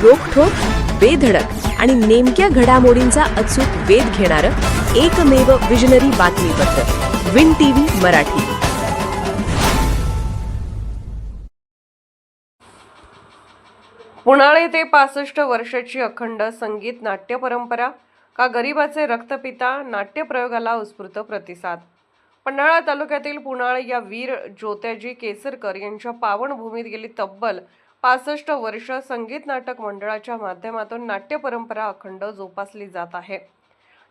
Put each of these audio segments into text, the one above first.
रोखठोक, बेधडक आणि नेमक्या घडामोडींचा अचूक वेध घेणारं एकमेव विजनरी बातमीपत्र विन टीव्ही मराठी. पुनाळे ते 65 वर्षाची अखंड संगीत नाट्य परंपरा का गरिबाचे रक्तपिता नाट्यप्रयोगाला उत्स्फूर्त प्रतिसाद. पन्हाळा तालुक्यातील पुनाळ या वीर ज्योत्याजी केसरकर यांच्या पावनभूमीत गेली तब्बल 65 वर्ष संगीत नाटक मंडळाच्या माध्यमातून नाट्य परंपरा अखंड जोपासली जात आहे.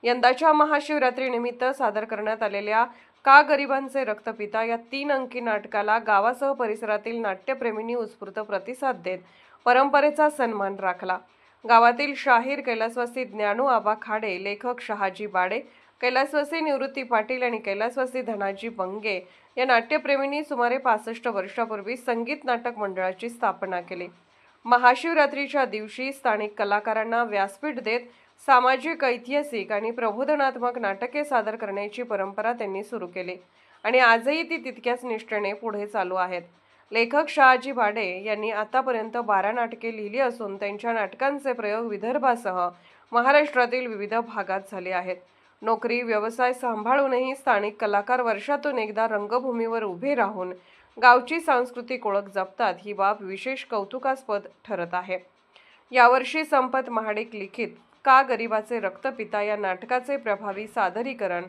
यंदाच्या महाशिवरात्रीनिमित्त सादर करण्यात आलेल्या का गरिबांचे रक्तपिता या 3 अंकी नाटकाला गावासह परिसरातील नाट्यप्रेमींनी उत्स्फूर्त प्रतिसाद देत परंपरेचा सन्मान राखला. गावातील शाहीर कैलासवासी ज्ञानू आबा खाडे, लेखक शहाजी बाडे, कैलासवासी निवृत्ती पाटील आणि कैलासवासी धनाजी बंगे या नाट्यप्रेमींनी सुमारे 65 वर्षापूर्वी संगीत नाटक मंडळाची स्थापना केली. महाशिवरात्रीच्या दिवशी स्थानिक कलाकारांना व्यासपीठ देत सामाजिक, ऐतिहासिक आणि प्रबोधनात्मक नाटके सादर करण्याची परंपरा त्यांनी सुरू केली आणि आजही ती तितक्याच निष्ठेने पुढे चालू आहेत. लेखक शहाजी बाडे यांनी आतापर्यंत 12 नाटके लिहिली असून त्यांच्या नाटकांचे प्रयोग विदर्भासह महाराष्ट्रातील विविध भागात झाले आहेत. नोकरी, व्यवसाय सांभाळूनही स्थानिक कलाकार वर्षातून एकदा रंगभूमीवर उभे राहून गावची सांस्कृतिक ओळख जपतात, ही बाब विशेष कौतुकास्पद ठरत आहे. यावर्षी संपत महाडिक लिखित का गरिबाचे रक्तपिता या नाटकाचे प्रभावी सादरीकरण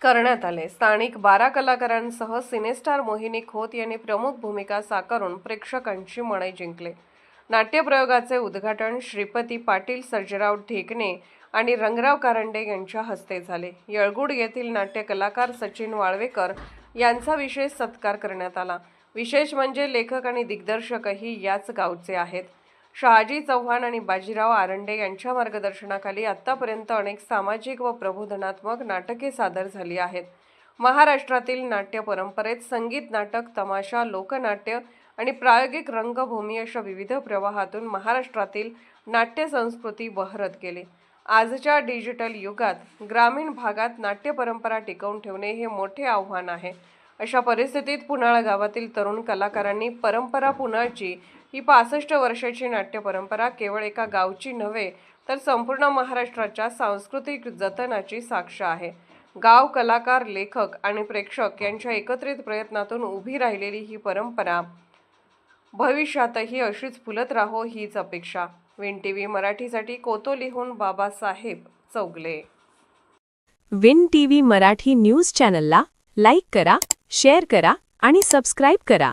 करण्यात आले. स्थानिक 12 कलाकारांसह सिनेस्टार मोहिनी खोत यांनी प्रमुख भूमिका साकारून प्रेक्षकांची मने जिंकले. नाट्यप्रयोगाचे उद्घाटन श्रीपती पाटील, सर्जेराव ढेकणे आणि रंगराव कारंडे यांच्या हस्ते झाले. येळगुड येथील नाट्य कलाकार सचिन वाळवेकर यांचा विशेष सत्कार करण्यात आला. विशेष म्हणजे लेखक आणि दिग्दर्शकही याच गावचे आहेत. शहाजी चव्हाण आणि बाजीराव आरंडे यांच्या मार्गदर्शनाखाली आतापर्यंत अनेक सामाजिक व प्रबोधनात्मक नाटके सादर झाली आहेत. महाराष्ट्रातील नाट्य परंपरेत संगीत नाटक, तमाशा, लोकनाट्य आणि प्रायोगिक रंगभूमी अशा विविध प्रवाहातून महाराष्ट्रातील नाट्य संस्कृती बहरत गेली. आजच्या डिजिटल युगात ग्रामीण भागात नाट्य परंपरा टिकवून ठेवणे हे मोठे आव्हान आहे. अशा परिस्थितीत पुनाळा गावातील तरुण कलाकारांनी परंपरा पुनाळची ही 65 वर्षाची नाट्य परंपरा केवळ एका गावची नव्हे तर संपूर्ण महाराष्ट्राच्या सांस्कृतिक जतनाची साक्ष आहे. गाव, कलाकार, लेखक आणि प्रेक्षक यांच्या एकत्रित प्रयत्नातून उभी राहिलेली ही परंपरा भविष्यातही अशीच फुलत राहो हीच अपेक्षा. विन टीव्ही मराठीसाठी कोतोलीहून Babasaheb Chougule. Win TV Marathi news चॅनलला लाईक करा, शेअर करा आणि सबस्क्राईब करा.